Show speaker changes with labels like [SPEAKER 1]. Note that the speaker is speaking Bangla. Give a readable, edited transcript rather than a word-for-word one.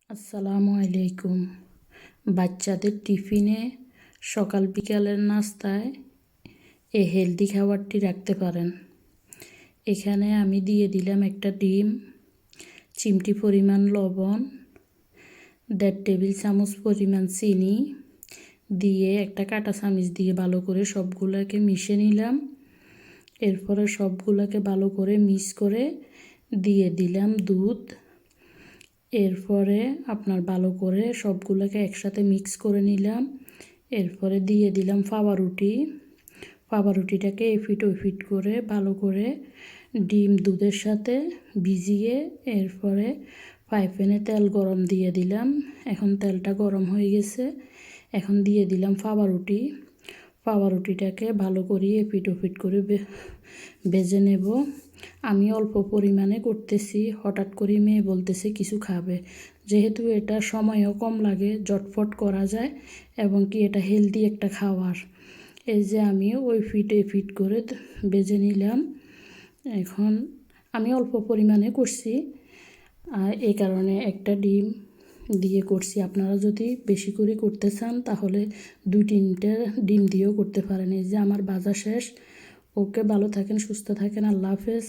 [SPEAKER 1] আসসালামু আলাইকুম। বাচ্চাদের টিফিনে সকাল বিকালের নাস্তায় এই হেলদি খাবারটি রাখতে পারেন। এখানে আমি দিয়ে দিলাম একটা ডিম, চিমটি পরিমাণ লবণ, 1.5 টেবিল চামচ পরিমাণ চিনি দিয়ে একটা কাঁটা চামচ দিয়ে ভালো করে সবগুলোকে মিশিয়ে নিলাম। এরপরে সবগুলোকে ভালো করে মিক্স করে দিয়ে দিলাম দুধ। এরপরে আপনার ভালো করে সবগুলোকে একসাথে মিক্স করে নিলাম। এরপরে দিয়ে দিলাম ফাওয়া রুটিটাকে এপিট ওপিট করে ভালো করে ডিম দুধের সাথে ভিজিয়ে এরপরে ফ্রাই প্যানে তেল গরম দিয়ে দিলাম। এখন তেলটা গরম হয়ে গেছে, এখন দিয়ে দিলাম ফাওয়া রুটিটাকে ভালো করে এপিট ওপিট করে ভেজে নেব। আমি অল্প পরিমাণে করতেছি, হঠাৎ করে মেয়ে বলতেছে কিছু খাবে, যেহেতু এটা সময়ও কম লাগে, ঝটফট করা যায় এবং কি এটা হেলদি একটা খাবার। এই যে আমি ওই ফিট করে ভেজে নিলাম। এখন আমি অল্প পরিমাণে করছি, আর এই কারণে একটা ডিম দিয়ে করছি। আপনারা যদি বেশি করে করতে চান তাহলে 2-3টে ডিম দিয়েও করতে পারেন। এই যে আমার ভাজা শেষ। ওকে, ভালো থাকেন, সুস্থ থাকেন, আল্লাহ হাফেজ।